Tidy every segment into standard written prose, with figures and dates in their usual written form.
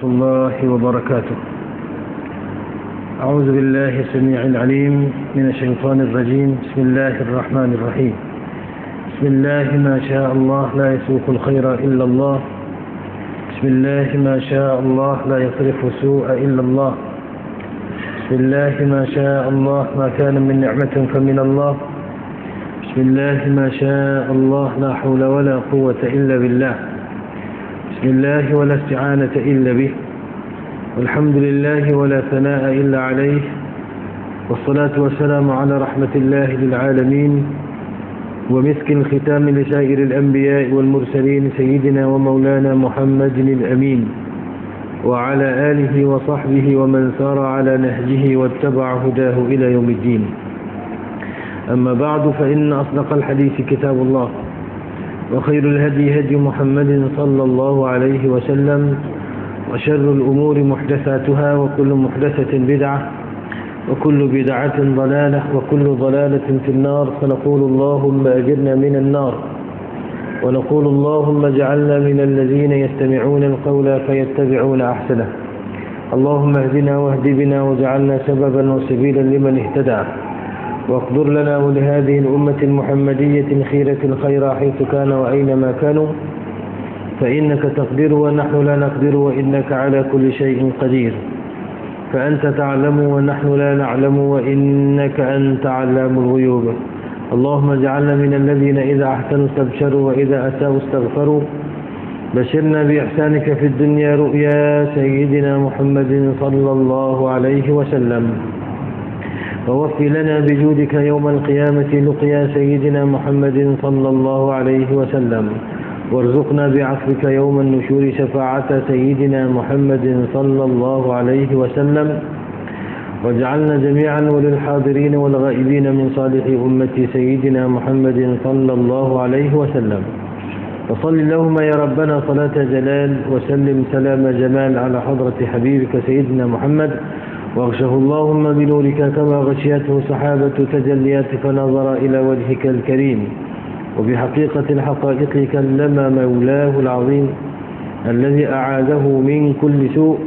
الله وبركاته. أعوذ بالله السميع العليم من الشيطان الرجيم. بسم الله الرحمن الرحيم. بسم الله ما شاء الله لا يسوق الخير إلا الله. بسم الله ما شاء الله لا يصرف السوء إلا الله. بسم الله ما شاء الله ما كان من نعمة فمن الله. بسم الله ما شاء الله لا حول ولا قوة إلا بالله. بسم الله ولا استعانة إلا به. والحمد لله ولا ثناء إلا عليه. والصلاة والسلام على رحمة الله للعالمين ومسك الختام لسائر الأنبياء والمرسلين سيدنا ومولانا محمد الأمين وعلى آله وصحبه ومن سار على نهجه واتبع هداه إلى يوم الدين. أما بعد، فإن أصدق الحديث كتاب الله، وخير الهدي هدي محمد صلى الله عليه وسلم، وشر الأمور محدثاتها، وكل محدثة بدعة، وكل بدعة ضلالة، وكل ضلالة في النار. فنقول اللهم أجرنا من النار، ونقول اللهم اجعلنا من الذين يستمعون القول فيتبعون أحسنه. اللهم اهدنا واهد بنا واجعلنا سببا وسبيلا لمن اهتدى، واقدر لنا ولهذه الأمة المحمدية الخيرة الخير حيث كان وأينما كانوا، فإنك تقدر ونحن لا نقدر، وإنك على كل شيء قدير. فأنت تعلم ونحن لا نعلم، وإنك أنت علام الغيوب. اللهم اجعلنا من الذين إذا أحسنوا استبشروا وإذا أساءوا استغفروا. بشرنا بإحسانك في الدنيا رؤيا سيدنا محمد صلى الله عليه وسلم، ووفي لنا بجودك يوم القيامة لقيا سيدنا محمد صلى الله عليه وسلم، وارزقنا بعفوك يوم النشور شفاعة سيدنا محمد صلى الله عليه وسلم، واجعلنا جميعا وللحاضرين والغائبين من صالح أمة سيدنا محمد صلى الله عليه وسلم. وصل اللهم يا ربنا صلاة جلال، وسلم سلام جمال على حضرة حبيبك سيدنا محمد، واغشه اللهم بنورك كما غشيته سحابة تجليات فنظر إلى وجهك الكريم، وبحقيقة الحقائق كلم مولاه العظيم الذي أعاذه من كل سوء.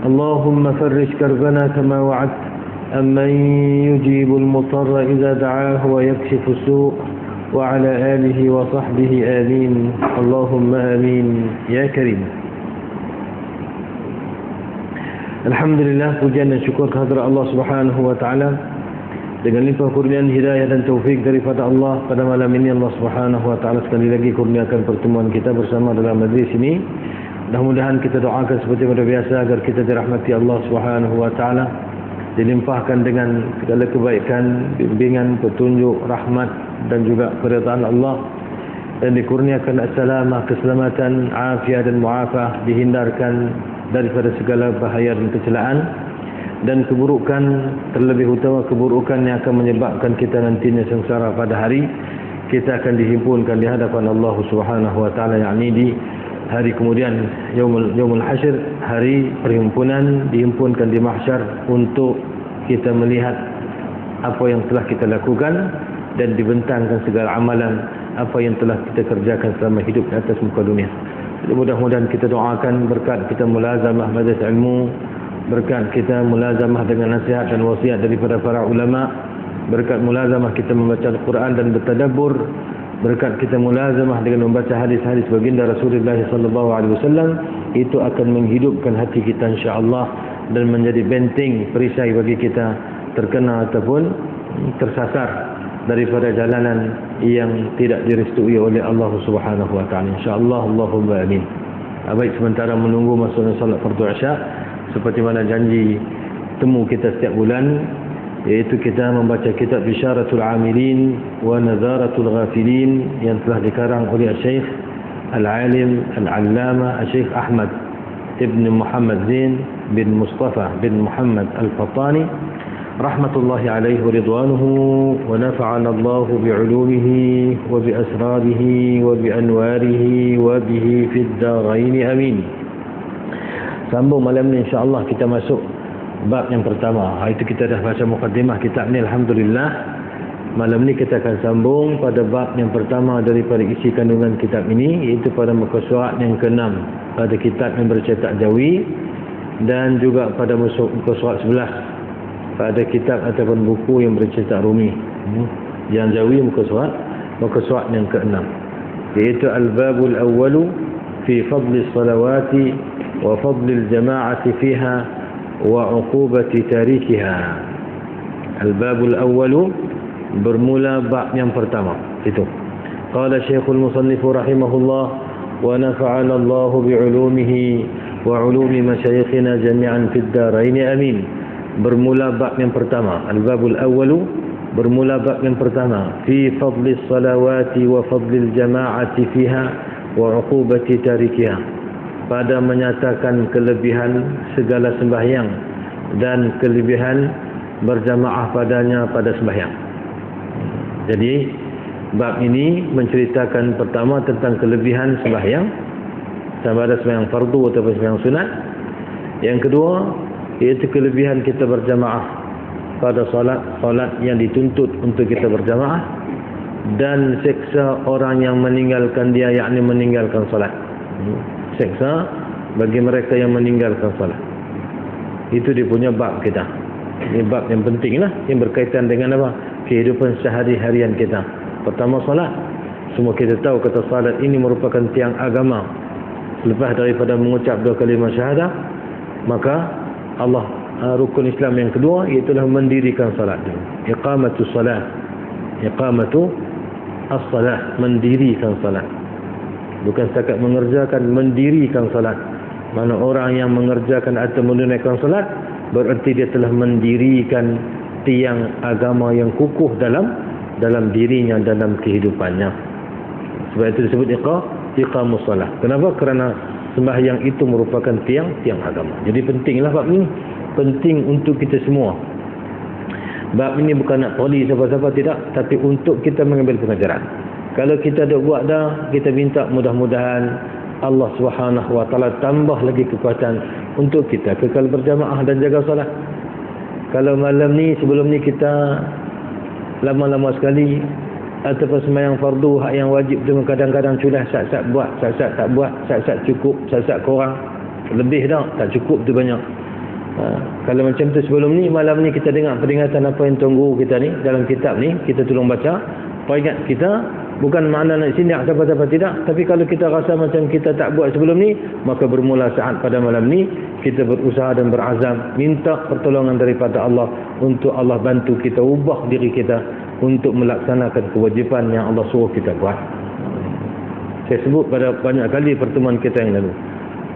اللهم فرج كربنا كما وعدت، أمن يجيب المضطر إذا دعاه ويكشف السوء، وعلى آله وصحبه آمين. اللهم آمين يا كريم. Alhamdulillah, pujian dan syukur kehadirat Allah Subhanahu wa taala. Dengan limpah kurniaan hidayah dan taufik daripada Allah, pada malam ini Allah Subhanahu wa taala sekali lagi kurniakan pertemuan kita bersama dalam majlis ini. Mudah-mudahan kita doakan seperti pada biasa agar kita dirahmati Allah Subhanahu wa taala, dilimpahkan dengan segala kebaikan, bimbingan, petunjuk, rahmat dan juga keridhaan Allah, dan dikurniakan as-salamah, keselamatan, afiat dan muafah, dihindarkan daripada segala bahaya dan kecelakaan dan keburukan, terlebih utama keburukan yang akan menyebabkan kita nantinya sengsara pada hari kita akan dihimpunkan di hadapan Allah Subhanahu wa taala, yakni di hari kemudian, yaumul hasyr, hari perhimpunan, dihimpunkan di mahsyar untuk kita melihat apa yang telah kita lakukan dan dibentangkan segala amalan apa yang telah kita kerjakan selama hidup di atas muka dunia. Jadi mudah-mudahan kita doakan berkat kita mulazamah majlis ilmu, berkat kita mulazamah dengan nasihat dan wasiat daripada para ulama, berkat mulazamah kita membaca Al-Quran dan bertadabbur, berkat kita mulazamah dengan membaca hadis-hadis baginda Rasulullah sallallahu alaihi wasallam, itu akan menghidupkan hati kita insya-Allah dan menjadi benteng perisai bagi kita terkena ataupun tersasar daripada jalanan yang tidak direstui oleh Allah Subhanahu wa taala, insyaallah. Allahumma amin. Baik, sementara menunggu masuknya salat fardu isya, seperti mana janji temu kita setiap bulan, yaitu kita membaca kitab Bisyaratul Amilin wa Nadharatul Ghafilin yang telah dikarang oleh Syekh Al-Alim Al-Allama Syekh Ahmad Ibn Muhammad Zain bin Mustafa bin Muhammad Al-Fattani rahmatullahi alaihi wa ridwanuhu, wa nafa'ana Allah bi'ulumihi wa bi'asrarihi wa bi'anwarihi wa bihi fid darain amin. Sambung malam ni insya-Allah kita masuk bab yang pertama. Itu kita dah baca mukadimah kitab ni, alhamdulillah. Malam ni kita akan sambung pada bab yang pertama daripada isi kandungan kitab ini, iaitu pada muka surat yang ke-6 pada kitab yang bercetak Jawi, dan juga pada muka surat 11 pada kitab ataupun buku yang bercetak Rumi. Yang Jawi muka surat yang ke-6, iaitu al-babul awwalu fi fadli salawati wa fadli al-jama'ati fiha wa 'uqubati tarikiha. Al-babul awwalu bermula bab yang pertama itu. Qala Syekhul Musannif rahimahullah wa nafa'ana Allah bi'ulumihi wa 'ulumi masyayikhina jami'an fid darain amin. Bermula bab yang pertama, al-babul awwalu, bermula bab yang pertama, fi fadli salawati wa fadli al-jama'ati fiha wa 'uqubati tarikiha, pada menyatakan kelebihan segala sembahyang dan kelebihan berjamaah padanya pada sembahyang. Jadi bab ini menceritakan pertama tentang kelebihan sembahyang, sama ada sembahyang fardu atau sembahyang sunat. Yang kedua iaitu kelebihan kita berjamaah pada solat yang dituntut untuk kita berjamaah, dan seksa orang yang meninggalkan dia, yakni meninggalkan solat. Seksa bagi mereka yang meninggalkan solat. Itu dia punya bab kita. Ini bab yang penting lah, yang berkaitan dengan apa? Kehidupan sehari-harian kita. Pertama solat. Semua kita tahu kata solat ini merupakan tiang agama. Selepas daripada mengucap dua kalimah syahadah, maka Allah rukun Islam yang kedua iaitulah mendirikan salat. Iqamatu salat, iqamatu as-salat, mendirikan salat. Bukan setakat mengerjakan, mendirikan salat. Mana orang yang mengerjakan atau menunaikan salat, berarti dia telah mendirikan tiang agama yang kukuh dalam dirinya, dalam kehidupannya. Sebab itu disebut iqamus salat. Kenapa? Kerana sembahyang itu merupakan tiang agama. Jadi pentinglah bab ini, penting untuk kita semua. Bab ini bukan nak toli siapa-siapa, tidak, tapi untuk kita mengambil pengajaran. Kalau kita dah buat dah, kita minta mudah-mudahan Allah Subhanahu wa taala tambah lagi kekuatan untuk kita kekal berjamaah dan jaga solat. Kalau malam ni, sebelum ni kita lama-lama sekali ataupun sembahyang fardu hak yang wajib tu kadang-kadang sudah sat-sat buat, sat-sat tak buat, sat-sat cukup, sat-sat kurang, lebih dah tak cukup tu banyak. Kalau macam tu sebelum ni, malam ni kita dengar peringatan apa yang Tuan Guru kita ni dalam kitab ni, kita tolong baca, peringat kita. Bukan makna nak sindak siapa-siapa, tidak, tapi kalau kita rasa macam kita tak buat sebelum ni, maka bermula saat pada malam ni kita berusaha dan berazam minta pertolongan daripada Allah untuk Allah bantu kita ubah diri kita untuk melaksanakan kewajipan yang Allah suruh kita buat. Saya sebut pada banyak kali pertemuan kita yang lalu,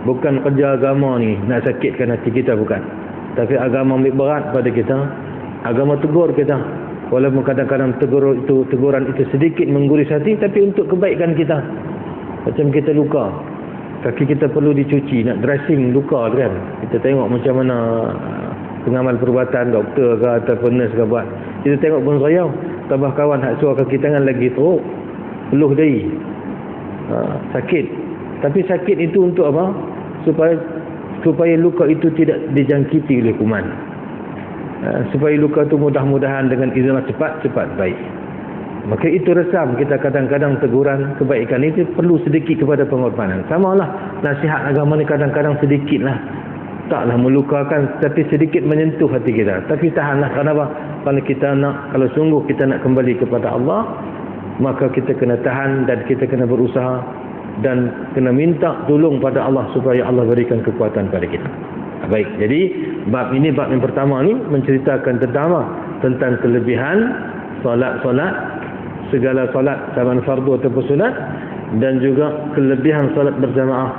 bukan kerja agama ni nak sakitkan hati kita, bukan. Tapi agama ambil berat pada kita, agama tegur kita. Walaupun kadang-kadang teguran itu sedikit mengguris hati, tapi untuk kebaikan kita. Macam kita luka, kaki kita perlu dicuci, nak dressing luka kan. Kita tengok macam mana pengamal perubatan, doktor ke ataupun nurse ke buat. Kita tengok pun sayang, tambah kawan hak suar kaki tangan lagi teruk, peluh dahi. Sakit. Tapi sakit itu untuk apa? Supaya luka itu tidak dijangkiti oleh kuman. Supaya luka itu mudah-mudahan dengan izin cepat baik. Maka itu resam kita kadang-kadang teguran kebaikan itu perlu sedikit kepada pengorbanan. Samalah nasihat agama ni kadang-kadang sedikitlah, taklah melukakan, tapi sedikit menyentuh hati kita. Tapi tahanlah. Kenapa? Kalau sungguh kita nak kembali kepada Allah, maka kita kena tahan dan kita kena berusaha dan kena minta tolong pada Allah supaya Allah berikan kekuatan pada kita. Baik, jadi bab ini, bab yang pertama ni menceritakan tentang kelebihan solat-solat, segala solat sama fardu ataupun sunat, dan juga kelebihan solat berjamaah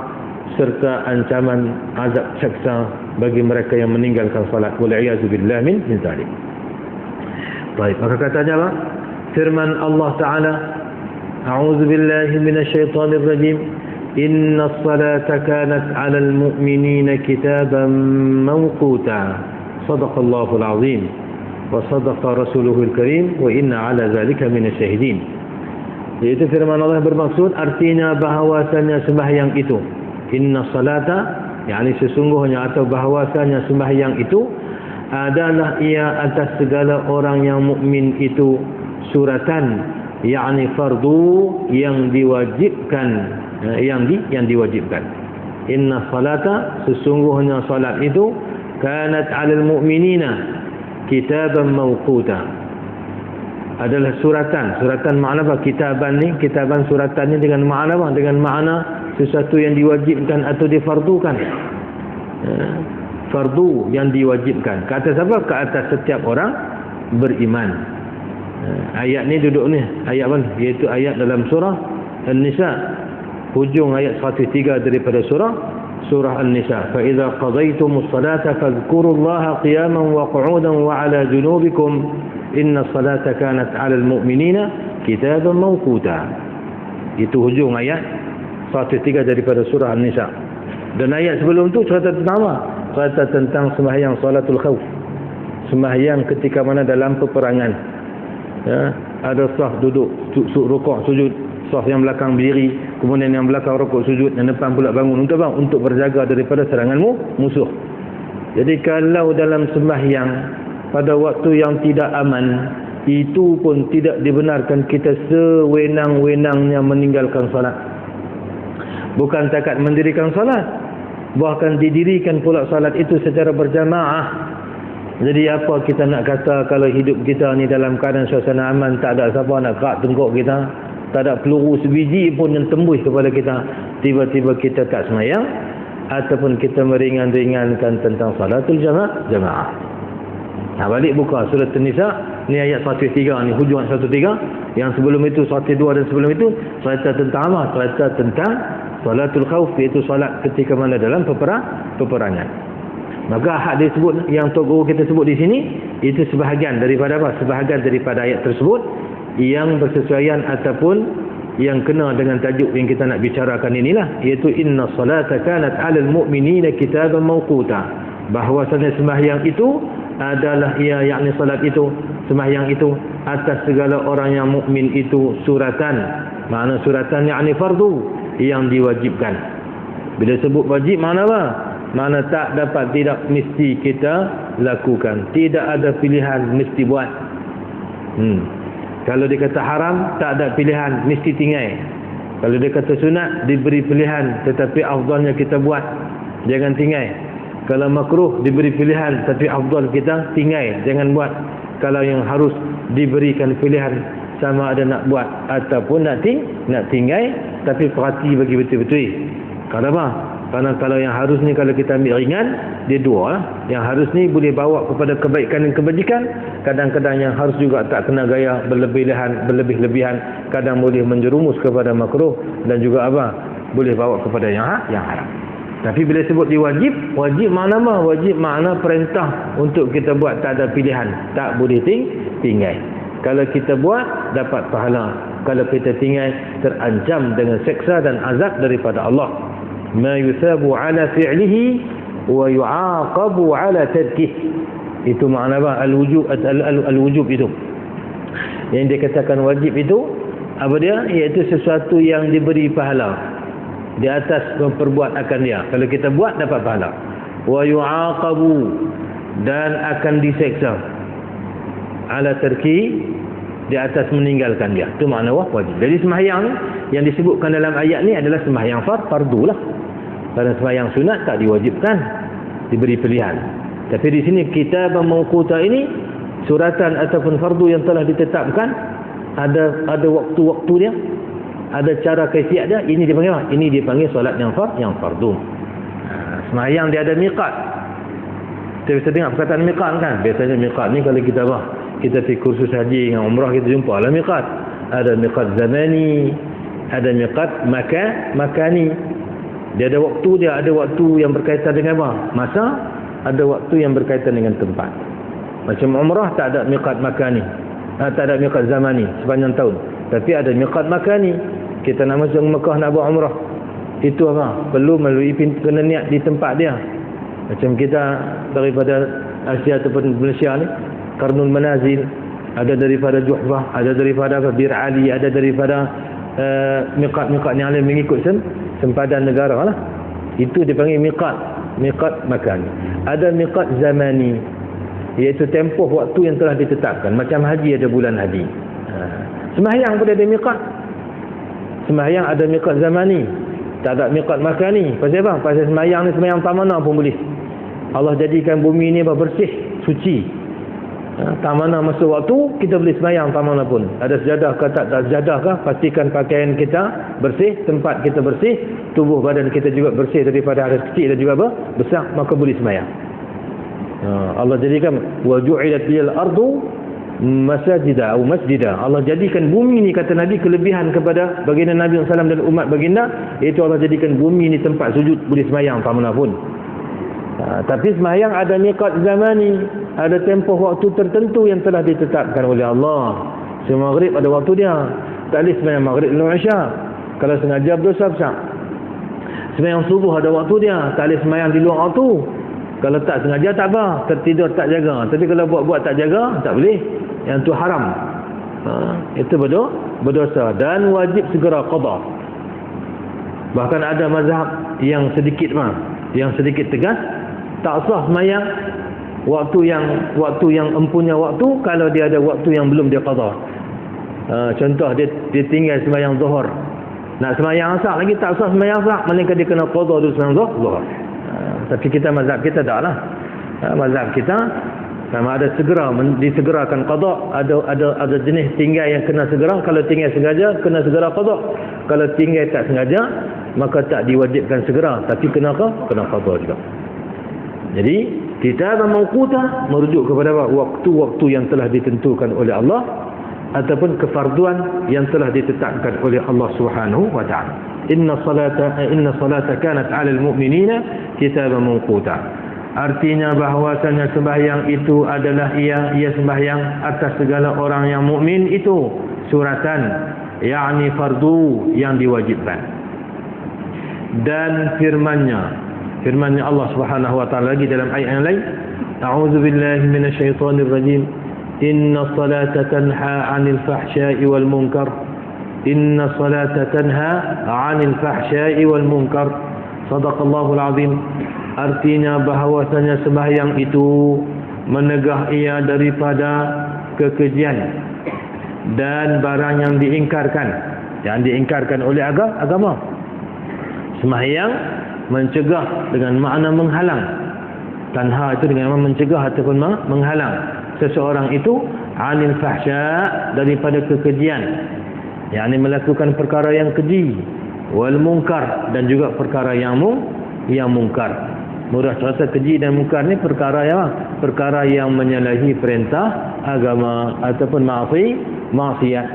serta ancaman azab seksa bagi mereka yang meninggalkan solat. Wal-i'yazubillah min zalik. Baik, maka katanya apa? Firman Allah Ta'ala, A'udzubillahi minasyaitonir rajim. Inna as-salata kanat 'alal mu'minina kitaban mawquta. Shadaqallahul 'azim wa shadaqa rasuluhul karim wa inna 'ala zalika minasyahidin. Iaitu firman Allah bermaksud, artinya bahawasanya sembahyang itu, inna salata, yakni sesungguhnya atau bahawasanya sembahyang itu adalah ia atas segala orang yang mukmin itu suratan, yakni fardu yang diwajibkan, yang diwajibkan. Inna salata, sesungguhnya salat itu, kanat 'alal mu'minina kitaban mawquta, adalah suratan. Suratan makna apa? Kitaban ni, kitaban suratan ni dengan makna apa? Dengan makna sesuatu yang diwajibkan atau difardukan. Fardu yang diwajibkan. Ke atas apa? Ke atas setiap orang beriman. Ayat ni duduk ni. Ayat apa? Iaitu ayat dalam surah An-Nisa. Hujung ayat 103 daripada surah An-Nisa. Fa idza qadaytumus salata fadhkurullaha qiyaman wa qu'udan wa 'ala junubikum inna salata kanat 'alal mu'minina kitaban mawquta. Itu hujung ayat 103 daripada surah An-Nisa. Dan ayat sebelum tu cerita tentang apa? Cerita tentang sembahyang salatul khauf. Sembahyang ketika mana dalam peperangan. Ya, ada saf duduk, rukuk, sujud. Saf yang belakang berdiri, kemudian yang belakang rukuk, sujud, yang depan pula bangun. Untuk apa? Untuk berjaga daripada seranganmu musuh. Jadi kalau dalam sembahyang pada waktu yang tidak aman, itu pun tidak dibenarkan kita sewenang-wenangnya meninggalkan salat. Bukan takat mendirikan salat, bahkan didirikan pula salat itu secara berjamaah. Jadi apa kita nak kata kalau hidup kita ni dalam keadaan suasana aman, tak ada siapa nak kerak tengkok kita, tak ada peluru sebiji pun yang tembus kepada kita, tiba-tiba kita tak semayang, ataupun kita meringan-ringankan tentang salatul jamaah. Nah, balik buka surah An-Nisa, ni ayat 103 ni, hujung ayat 103. Yang sebelum itu 102 dan sebelum itu cerita tentang apa? Cerita tentang salatul khauf, iaitu salat ketika mana dalam peperangan. Maka hak disebut yang Tok Guru kita sebut di sini, itu sebahagian daripada apa? Sebahagian daripada ayat tersebut yang bersesuaian ataupun yang kena dengan tajuk yang kita nak bicarakan inilah, iaitu inna salata kanat 'alal mu'minina kitaban mawquta. Bahawasanya sembahyang itu adalah yakni salat itu, sembahyang itu atas segala orang yang mukmin itu suratan. Makna suratan yakni fardu yang diwajibkan. Bila sebut wajib makna apa? Mana tak dapat, tidak mesti kita lakukan. Tidak ada pilihan, mesti buat. Kalau dia kata haram, tak ada pilihan, mesti tinggal. Kalau dia kata sunat, diberi pilihan, tetapi afdalnya kita buat, jangan tinggal. Kalau makruh, diberi pilihan, tapi afdal kita tinggal, jangan buat. Kalau yang harus diberikan pilihan, sama ada nak buat ataupun nak tinggal, tapi perhati bagi betul-betul. Kenapa? Karena kalau yang harus ni, kalau kita ambil ringan, dia dua lah. Yang harus ni boleh bawa kepada kebaikan dan kebajikan. Kadang-kadang yang harus juga tak kena gaya berlebih-lebihan. Kadang boleh menjerumus kepada makruh dan juga apa? Boleh bawa kepada yang haram. Tapi bila sebut diwajib, wajib makna apa? Wajib makna perintah untuk kita buat, tak ada pilihan. Tak boleh tinggal. Kalau kita buat, dapat pahala. Kalau kita tinggal, terancam dengan seksa dan azab daripada Allah. Ma yusabu ala fi'lihi wa yu'aqabu ala tarkih. Itu makna apa? Al-wujub itu. Yang dia katakan wajib itu apa dia? Iaitu sesuatu yang diberi pahala di atas memperbuat akan dia. Kalau kita buat, dapat pahala. Wa yu'aqabu, dan akan diseksa ala tarki, di atas meninggalkan dia. Itu makna wajib. Jadi sembahyang ni yang disebutkan dalam ayat ni adalah sembahyang fardu lah. Karena sembahyang sunat tak diwajibkan, diberi pilihan. Tapi di sini kitab mawquta ini suratan ataupun fardu yang telah ditetapkan, ada waktu-waktu dia, ada cara kaifiat dia. Ini dipanggil apa? Ini dipanggil solat yang fardu. Sembahyang dia ada miqat. Kita bisa dengar perkataan miqat kan? Biasanya miqat ni kalau kita pergi kursus haji dengan umrah, kita jumpa lah miqat. Ada miqat zamani, ada miqat makani. Dia ada waktu, dia ada waktu yang berkaitan dengan apa? Masa, ada waktu yang berkaitan dengan tempat. Macam umrah tak ada miqat makani, tak ada miqat zamani sepanjang tahun. Tapi ada miqat makani. Kita nak masuk Mekah nak buat umrah, itu apa? Perlu melalui kena niat di tempat dia. Macam kita daripada Asia ataupun Malaysia ni, Qarnul Manazil, ada daripada Juhfah, ada daripada Bir Ali, ada daripada miqat-miqat yang lain mengikut sempadan negara lah. Itu dipanggil miqat makani. Ada miqat zamani, iaitu tempoh waktu yang telah ditetapkan. Macam haji ada bulan haji. Sembahyang pun ada miqat. Sembahyang ada miqat zamani. Tak ada miqat makani. Pasal apa? Pasal semayang ni semayang tak mana pun boleh. Allah jadikan bumi ni bersih, suci. Tak mana masa waktu kita boleh semayang tak mana pun. Ada sejadah ke tak ada sejadah ke, pastikan pakaian kita bersih, tempat kita bersih, tubuh badan kita juga bersih daripada hadas kecil dan juga besar, maka boleh semayang. Allah jadikan wa ju'ilat lil ardu masajida atau masjida. Allah jadikan bumi ni, kata Nabi, kelebihan kepada baginda Nabi SAW dan umat baginda, iaitu Allah jadikan bumi ni tempat sujud, boleh semayang tak mana pun. Tapi semayang ada miqat zamani, ada tempoh waktu tertentu yang telah ditetapkan oleh Allah. Semua maghrib ada waktu dia. Tak boleh semayang maghrib lalu isyak, kalau sengaja berdosa besar. Semayang subuh ada waktu dia. Tak boleh semayang di luar waktu, kalau tak sengaja tak apa, tertidur tak jaga. Tapi kalau buat-buat tak jaga, tak boleh. Yang tu haram. Itu berdosa dan wajib segera qada. Bahkan ada mazhab yang sedikit tegas, tak sah semayang waktu yang empunya waktu kalau dia ada waktu yang belum dia qada. Contoh dia tinggal semayang zuhur, nak semayang asar lagi tak sah semayang asar, melainkan dia kena qada dulu semayang zuhur. Tapi kita mazhab kita taklah. Mazhab kita sama ada segera disegerakan qada, ada jenis tinggal yang kena segera. Kalau tinggal sengaja kena segera qada, kalau tinggal tak sengaja maka tak diwajibkan segera, tapi kena qada juga. Jadi kitab mawquta merujuk kepada waktu-waktu yang telah ditentukan oleh Allah ataupun kefarduan yang telah ditetapkan oleh Allah Subhanahu wa taala. Inna salata kanat 'alal mu'minina kitaban mawquta. Artinya bahawasanya sembahyang itu adalah ia sembahyang atas segala orang yang mukmin itu suratan, yakni fardu yang diwajibkan. Dan firman-Nya Allah Subhanahu wa taala lagi dalam ayat yang lain, a'udzu billahi minasyaitonir rajim, inna salata tanha 'anil fahsya'i wal munkar, inna salata tanha 'anil fahsya'i wal munkar, sadaqallahul azim. Artinya bahawasanya sembahyang itu menegah ia daripada kekejian dan barang yang diingkarkan oleh agama. Sembahyang mencegah dengan makna menghalang. Tanha itu dengan makna mencegah ataupun menghalang seseorang itu 'anil fahsya, daripada kekejian, yakni melakukan perkara yang keji, wal munkar, dan juga perkara yang mungkar. Murah terasa keji dan mungkar ni perkara yang menyalahi perintah agama ataupun maksiat.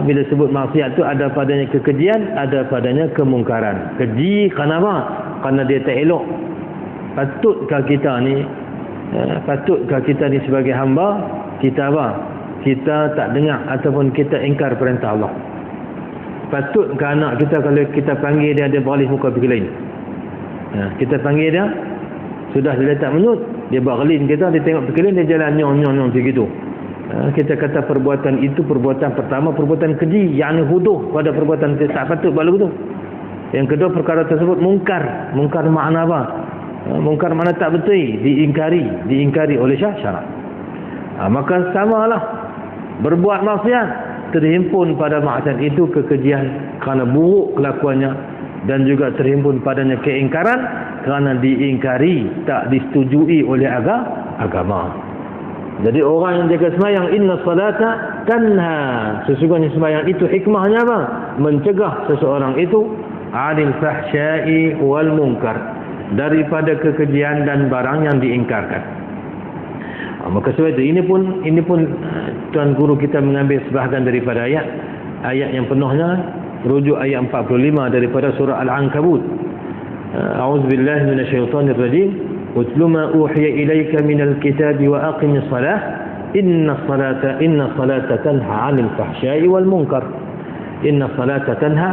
Bila sebut maksiat tu ada padanya kekejian, ada padanya kemungkaran. Keji kerana apa? Kerana dia tak elok. Patutkah kita ni sebagai hamba kita kita tak dengar ataupun kita ingkar perintah Allah? Patutkah anak kita kalau kita panggil dia beralih muka pergi lain? Kita panggil dia, sudah dia tak menyut, dia bergelin kita, dia tengok pergi lain, dia jalan nyong begitu. Kita kata perbuatan itu perbuatan pertama, perbuatan keji, yakni huduh pada perbuatan tak patut buat begitu. Yang kedua, perkara tersebut mungkar. Mungkar makna apa? Mungkar makna tak betul, diingkari oleh syarak. Maka samalah berbuat maksiat, terhimpun pada maksiat itu kekejian kerana buruk kelakuannya, dan juga terhimpun padanya keingkaran kerana diingkari, tak disetujui oleh agama. Jadi orang yang jaga sembahyang, inna salata tanha, sesungguhnya sembahyang itu hikmahnya apa? Mencegah seseorang itu 'anil fahsya'i wal munkar, daripada kekejian dan barang yang diingkarkan. Maka sebab itu ini pun tuan guru kita mengambil sebahagian daripada ayat yang penuhnya rujuk ayat 45 daripada surah Al-Ankabut. A'udzubillahi minasyaitonir rajim. Utlu ma uhiya ilayka minal kitabi wa aqimis salah inna salata tanha 'anil fahsya'i wal munkar. Inna salata tanha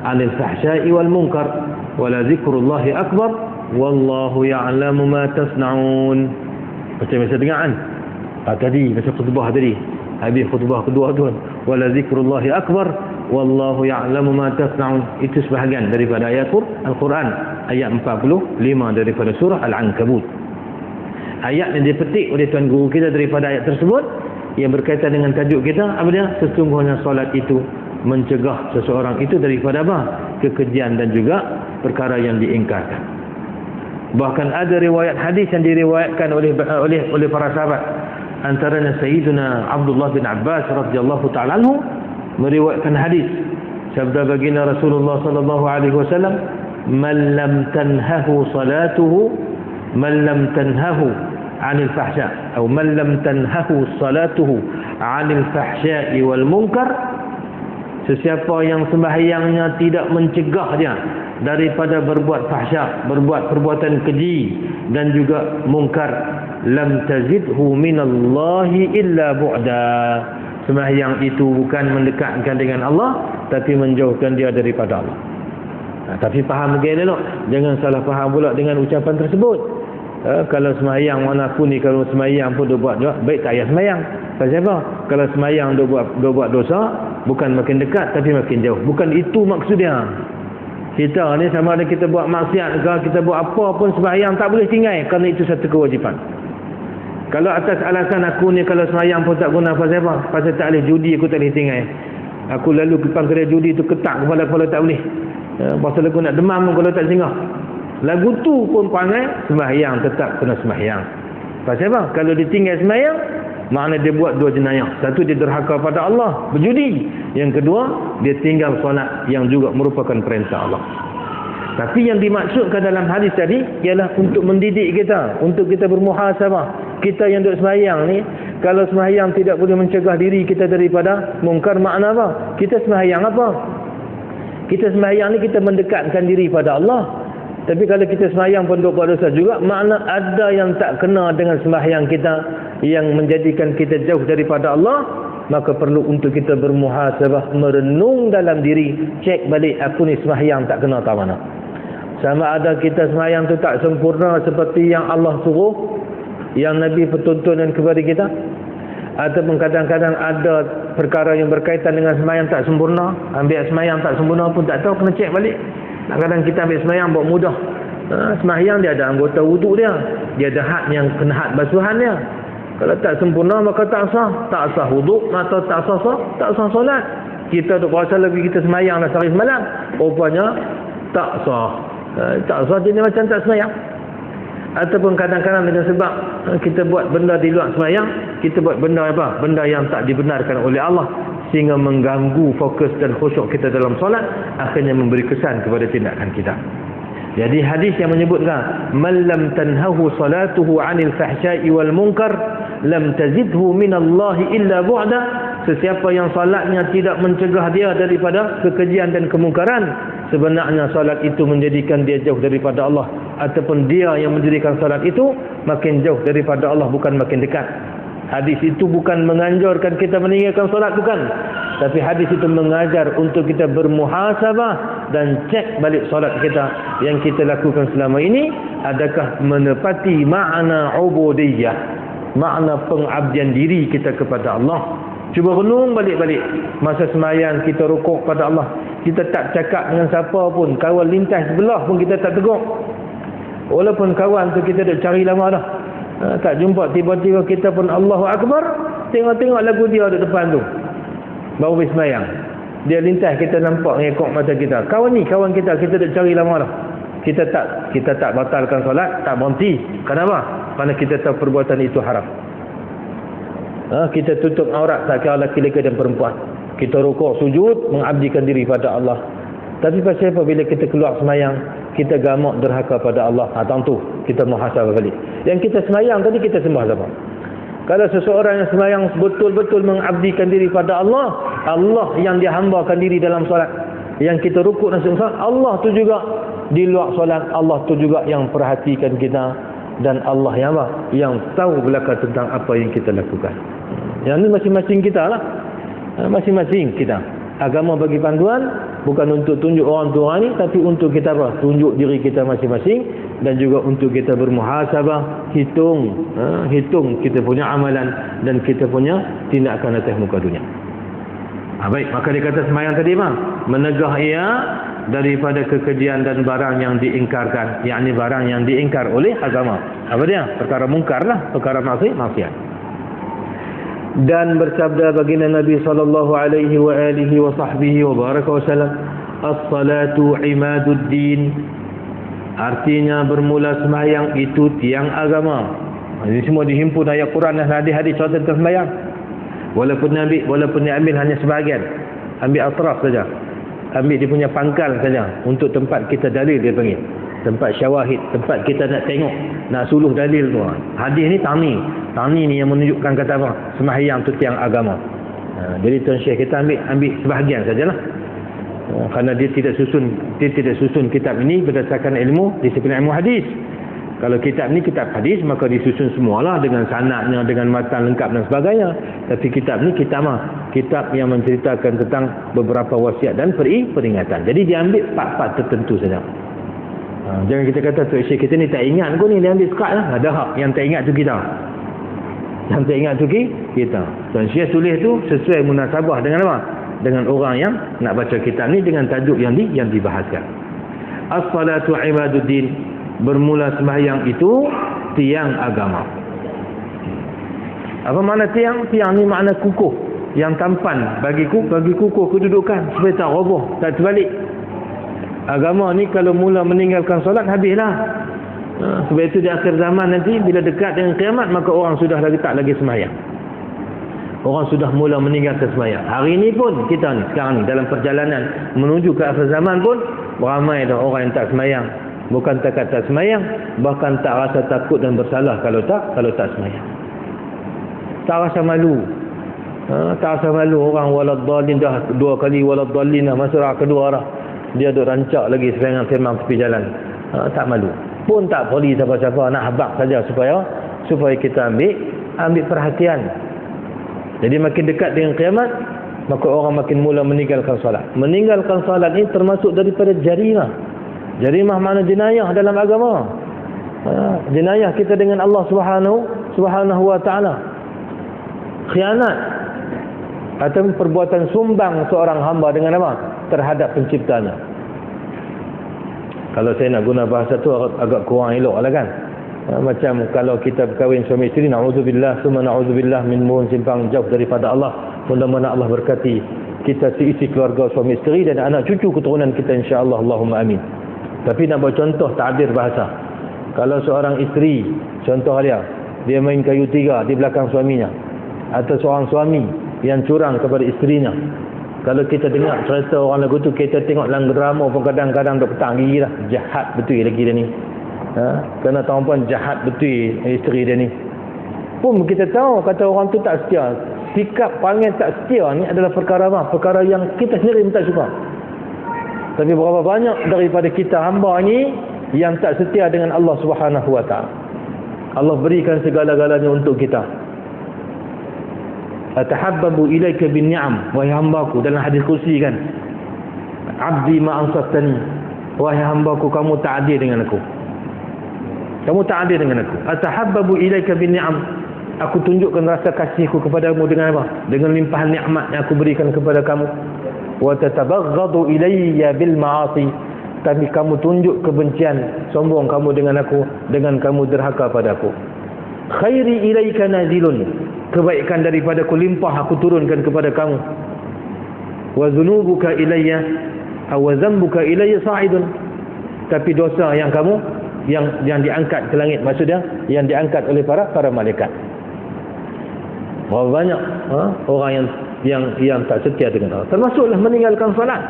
'anil fahsya'i wal munkar wa la dzikrullahi akbar wallahu ya'lamu ma tasna'un. Macam biasa dengar kan? Tadi macam khutbah tadi. Habis khutbah kedua tu, wa la dzikrullahi akbar wallahu ya'lamu ma tasna'un. Itu sebahagian daripada ayat Al-Quran, ayat 45 daripada surah Al-Ankabut. Ayat yang dipetik oleh tuan guru kita daripada ayat tersebut yang berkaitan dengan tajuk kita, apa dia? Sesungguhnya solat itu mencegah seseorang itu daripada apa? Kekejian dan juga perkara yang diingkarkan. Bahkan ada riwayat hadis yang diriwayatkan oleh para sahabat, antaranya Sayyidina Abdullah bin Abbas radhiyallahu ta'ala anhu meriwayatkan hadis sabda baginda Rasulullah sallallahu alaihi wasallam, man lam tanhahu salatuhu man lam tanhahu 'anil fahsya atau man lam tanhahu salatuhu 'anil fahsya'i wal munkar, sesiapa yang sembahyangnya tidak mencegah dia daripada berbuat fahsya, berbuat perbuatan keji dan juga mungkar, lam tazidhu minallahi illa bu'da. Sembahyang itu bukan mendekatkan dengan Allah, tapi menjauhkan dia daripada Allah. Tapi faham begini elok, jangan salah faham pula dengan ucapan tersebut. Kalau sembahyang mana aku ni, kalau sembahyang pun dia buat juga, baik tak payah sembahyang. Pasal apa? Kalau sembahyang dia buat dosa, bukan makin dekat tapi makin jauh. Bukan itu maksudnya. Kita ni sama ada kita buat maksiat ke, kita buat apa pun, sembahyang tak boleh tinggal, kerana itu satu kewajipan. Kalau atas alasan aku ni kalau sembahyang pun tak guna, pasal apa? Pasal tak boleh judi, aku tak boleh tinggal. Aku lalu ke kedai judi tu ketak kepala tak boleh. Pasal aku nak demam kalau tak singgah. Lagu tu pun panggil sembahyang, tetap kena sembahyang. Pasal apa? Kalau ditinggal sembahyang, makna dia buat dua jenayah. Satu, dia derhaka pada Allah, berjudi. Yang kedua, dia tinggal solat yang juga merupakan perintah Allah. Tapi yang dimaksudkan dalam hadis tadi ialah untuk mendidik kita, untuk kita bermuhasabah. Kita yang duduk sembahyang ni, kalau sembahyang tidak boleh mencegah diri kita daripada mungkar, makna apa? Kita sembahyang apa? Kita sembahyang ni kita mendekatkan diri pada Allah. Tapi kalau kita sembahyang pun buat dosa juga, makna ada yang tak kena dengan sembahyang kita yang menjadikan kita jauh daripada Allah. Maka perlu untuk kita bermuhasabah, merenung dalam diri, cek balik, aku ni sembahyang tak kena tak mana. Sama ada kita sembahyang tu tak sempurna seperti yang Allah suruh, yang Nabi pertontonkan kepada kita, ataupun kadang-kadang ada perkara yang berkaitan dengan sembahyang tak sempurna, ambil sembahyang tak sempurna pun tak tahu, kena cek balik. Kadang-kadang kita ambil sembahyang buat mudah. Sembahyang dia ada anggota wuduk dia, dia ada had yang kena had basuhan dia. Kalau tak sempurna maka tak sah wuduk, atau tak sah solat. Kita duk puasa lagi kita sembahyang dah sehari semalam, rupanya tak sah. Tak sah, jadi macam tak sembahyang. Ataupun kadang-kadang dengan sebab kita buat benda di luar sembahyang, kita buat benda apa? Benda yang tak dibenarkan oleh Allah, sehingga mengganggu fokus dan khusyuk kita dalam solat, akhirnya memberi kesan kepada tindakan kita. Jadi hadis yang menyebutkan man lam tanhahu salatuhu 'anil fahsya'i wal munkar lam tazidhu minallahi illa bu'da, sesiapa yang salatnya tidak mencegah dia daripada kekejian dan kemungkaran, sebenarnya salat itu menjadikan dia jauh daripada Allah, ataupun dia yang menjadikan salat itu makin jauh daripada Allah, bukan makin dekat. Hadis itu bukan menganjurkan kita meninggalkan solat, bukan. Tapi hadis itu mengajar untuk kita bermuhasabah dan cek balik solat kita yang kita lakukan selama ini, adakah menepati makna ubudiyah, makna pengabdian diri kita kepada Allah. Cuba renung balik-balik. Masa sembahyang kita rukuk pada Allah, kita tak cakap dengan siapa pun, kawan lintas sebelah pun kita tak tegur. Walaupun kawan tu kita dah cari lama dah, tak jumpa, tiba-tiba kita pun Allahu Akbar, tengok-tengok lagu dia di depan tu, baru habis sembahyang. Dia lintas, kita nampak ngekok mata kita, kawan ni kawan kita dah cari lama dah. Kita tak batalkan solat, tak berhenti. Kenapa? Kerana kita tahu perbuatan itu haram. Kita tutup aurat, tak kira lelaki dan perempuan. Kita rukuk sujud, mengabdikan diri pada Allah. Tapi pasal apa bila kita keluar sembahyang, kita gamak derhaka pada Allah? Tentu kita muhasabah balik. Yang kita sembahyang tadi kita sembah siapa? Kalau seseorang yang sembahyang betul-betul mengabdikan diri pada Allah, Allah yang dihambakan diri dalam solat. Yang kita rukuk dan sujud, Allah tu juga di luar solat, Allah tu juga yang perhatikan kita, dan Allah yang apa? Yang tahu belaka tentang apa yang kita lakukan. Yang ini masing-masing kita lah. Masing-masing kita. Agama bagi panduan, bukan untuk tunjuk orang tu orang ni, tapi untuk kita apa? Tunjuk diri kita masing-masing, dan juga untuk kita bermuhasabah, hitung kita punya amalan dan kita punya tindakan atas muka dunia. Baik, maka dia kata sembahyang tadi menegah ia daripada kekejian dan barang yang diingkarkan, yakni barang yang diingkar oleh agama. Apa dia? Perkara mungkar lah, perkara maksiat. Dan bersabda baginda Nabi sallallahu alaihi wa alihi wa sahbihi wa baraka wasallam, as-salatu imaduddin, artinya bermula sembahyang itu tiang agama. Ini semua dihimpun ayat Quran dan hadis-hadis tentang sembahyang. Walaupun diambil hanya sebahagian, ambil atraf saja, ambil dia punya pangkal saja untuk tempat kita dalil, dia panggil tempat syawahid, tempat kita nak tengok, nak suluh dalil tu. Hadis ni tani ni yang menunjukkan kata apa, sembahyang tu tiang agama. Jadi tuan Syekh kita ambil sebahagian sajalah. Kerana dia tidak susun kitab ini berdasarkan ilmu disiplin ilmu hadis. Kalau kitab ni kitab hadis, maka disusun semualah dengan sanadnya, dengan matan lengkap dan sebagainya. Tapi kitab ni kitab yang menceritakan tentang beberapa wasiat dan peringatan. Jadi dia ambil part-part tertentu saja. Jangan kita kata tu Syekh kita ni tak ingat kau ni, dia ambil sekat lah. Ada hak yang tak ingat tu kita. Yang tak ingat tu kita. Tuan Syekh tulis tu sesuai munasabah dengan apa? Dengan orang yang nak baca kitab ni dengan tajuk yang dibahaskan. As-salatu imaduddin, bermula sembahyang itu tiang agama. Apa makna tiang? Tiang ni makna kukuh, yang tampan, bagi kukuh kedudukan supaya tak roboh, tak terbalik. Agama ni kalau mula meninggalkan solat, habislah. Sebab itu di akhir zaman nanti bila dekat dengan kiamat, maka orang sudah tak lagi sembahyang. Orang sudah mula meninggalkan sembahyang. Hari ini pun kita ni sekarang ni dalam perjalanan menuju ke akhir zaman pun ramai dah orang yang tak sembahyang. Bukan tak sembahyang, bahkan tak rasa takut dan bersalah kalau tak sembahyang. Tak rasa malu. Tak rasa malu orang waladhdallin dah dua kali waladhdallin dah masa kedua dah. Dia duk rancak lagi sembahyang tepi jalan. Tak malu. Pun tak peduli siapa-siapa, nak habaq saja supaya kita ambil perhatian. Jadi makin dekat dengan kiamat, maka orang makin mula meninggalkan solat. Meninggalkan solat ini termasuk daripada jarimah. Jarimah makna jenayah dalam agama. Jenayah kita dengan Allah Subhanahu wa taala. Khianat atau perbuatan sumbang seorang hamba dengan apa? Terhadap penciptanya. Kalau saya nak guna bahasa tu agak kurang elok lah kan. Macam kalau kita berkahwin suami isteri, na'udzubillah summa na'udzubillah min mohon simpang jauh daripada Allah. Mudah-mudahan Allah berkati kita seisi keluarga suami isteri dan anak cucu keturunan kita insya-Allah, Allahumma amin. Tapi nak buat contoh takbir bahasa. Kalau seorang isteri, contoh dia main kayu tiga di belakang suaminya, atau seorang suami yang curang kepada isterinya. Kalau kita dengar cerita orang lagu tu, kita tengok dalam drama pun kadang-kadang duk petang gigi dah. Jahat betul lagi dia ni. Kena tahu pun jahat betul isteri dia ni. Pun kita tahu kata orang tu tak setia. Sikap panggil tak setia ni adalah perkara apa? Perkara yang kita sendiri tak suka. Tapi berapa banyak daripada kita hamba ni yang tak setia dengan Allah Subhanahu wa taala. Allah berikan segala-galanya untuk kita. Atahabbabu ilaika bin ni'am, wahai hambaku, dalam hadis kursi kan. Abdi ma ansatani, wahai hambaku, kamu tak adil dengan aku. Kamu tak adil dengan aku. Atahabbabu ilaika bin ni'am, aku tunjukkan rasa kasihku kepadamu dengan apa? Dengan limpahan nikmat yang aku berikan kepada kamu. Wa tatabaghadu ilayya bil ma'asi, tapi kamu tunjuk kebencian, sombong kamu dengan aku, dengan kamu derhaka padaku. Khairi ilaika nazilun, kebaikan daripada ku limpah aku turunkan kepada kamu. Wa dhunubuka ilayya aw dhanbuka ilayya sa'idun, tapi dosa yang kamu yang diangkat ke langit, maksudnya yang diangkat oleh para malaikat. Berapa banyak orang yang tak setia dengan Allah, termasuklah meninggalkan salat.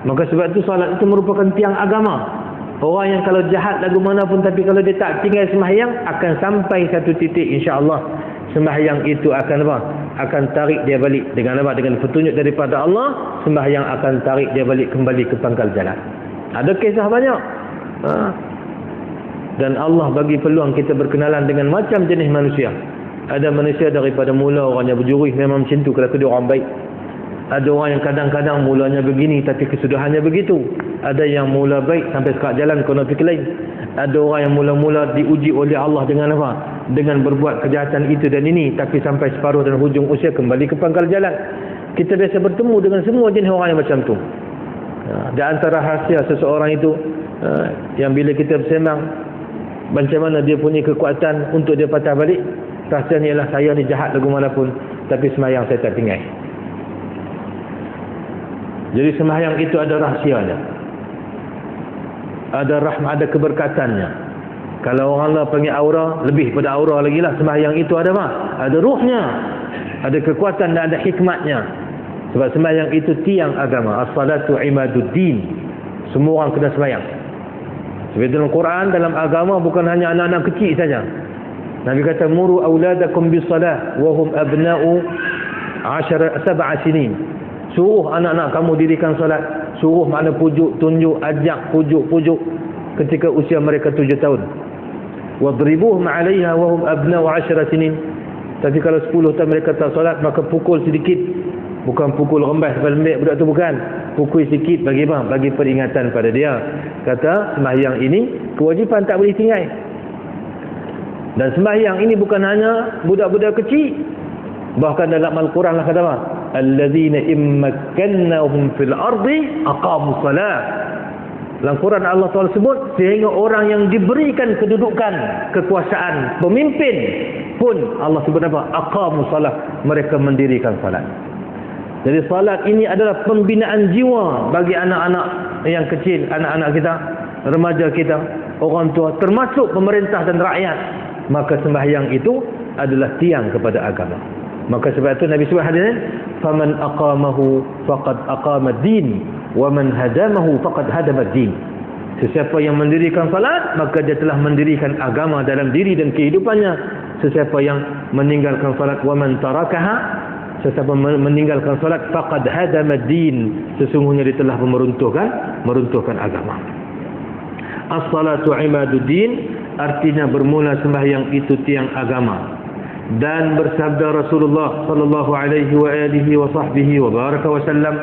Maka sebab itu salat itu merupakan tiang agama. Orang yang kalau jahat lagu mana pun, tapi kalau dia tak tinggal sembahyang, akan sampai satu titik insya-Allah sembahyang itu akan apa? Akan tarik dia balik dengan apa? Dengan petunjuk daripada Allah, sembahyang akan tarik dia balik kembali ke pangkal jalan. Ada kisah banyak. Dan Allah bagi peluang kita berkenalan dengan macam jenis manusia. Ada manusia daripada mula orangnya berjurih, memang macam tu kalau dia orang baik. Ada orang yang kadang-kadang mulanya begini tapi kesudahannya begitu. Ada yang mula baik sampai sekat jalan kena pergi lain. Ada orang yang mula-mula diuji oleh Allah dengan apa? Dengan berbuat kejahatan itu dan ini, tapi sampai separuh dan hujung usia kembali ke pangkal jalan. Kita biasa bertemu dengan semua jenis orang yang macam tu. Di antara rahsia seseorang itu yang bila kita bersemang, macam mana dia punya kekuatan untuk dia patah balik. Rasanya ialah saya ni jahat lagu mana pun, tapi sembahyang saya tak tinggal. Jadi sembahyang itu ada rahsianya, ada rahmat, ada keberkatannya. Kalau orang Allah panggil aura, lebih pada aura lagi lah. Sembahyang itu ada apa? Ada ruhnya, ada kekuatan dan ada hikmatnya. Sebab sembahyang itu tiang agama. As-salatu imaduddin. Semua orang kena sembahyang. Sebab dalam Quran, dalam agama bukan hanya anak-anak kecil saja. Nabi kata muru auladakum bis-salah wa hum abna'u 7 sinin. Suruh anak-anak kamu dirikan solat. Suruh makna pujuk, tunjuk, ajak, pujuk ketika usia mereka 7 tahun. Wadribuhum 'alayha wa hum abna'u 10 sinin. Tapi kalau 10 tahun mereka tak solat, maka pukul sedikit. Bukan pukul rembas lembek budak tu, bukan. Pukul sikit bagi apa? Bagi peringatan pada dia. Kata sembahyang ini kewajipan, tak boleh tinggal. Dan sembahyang ini bukan hanya budak-budak kecil. Bahkan dalam Al-Quran lah kata apa? Alladzina immakkannahum fil ardi aqamus salat. Dalam Quran Allah Taala sebut sehingga orang yang diberikan kedudukan, kekuasaan, pemimpin pun Allah sebut apa? Aqamus salat. Mereka mendirikan salat. Jadi salat ini adalah pembinaan jiwa bagi anak-anak yang kecil, anak-anak kita, remaja kita, orang tua, termasuk pemerintah dan rakyat. Maka sembahyang itu adalah tiang kepada agama. Maka sebab itu Nabi sebut hadis, faman aqamahu faqad aqama ad-din wa man hadamahu faqad hadama ad-din. Sesiapa yang mendirikan salat, maka dia telah mendirikan agama dalam diri dan kehidupannya. Sesiapa yang meninggalkan salat, wa man tarakaha, sesiapa meninggalkan salat, faqad hadama ad-din, sesungguhnya dia telah meruntuhkan agama. As-salatu imaduddin, artinya bermula sembahyang itu tiang agama. Dan bersabda Rasulullah sallallahu alaihi wa alihi wa sahbihi wa baraka wa sallam,